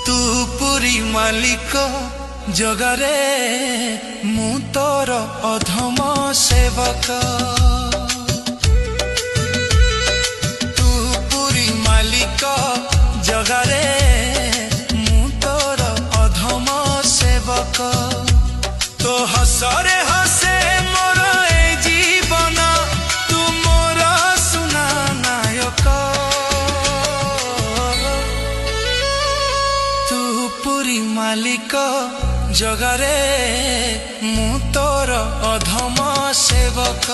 तू पुरी मालिक जगारे मु तोर अधम सेवक तू पुरी मालिक जगारे मु तोर अधम सेवक तो हसरे हसे मोर ए जीवन तू मोर सुना नायक तू पुरी मालिक जगारे मु तोर अधम सेवक।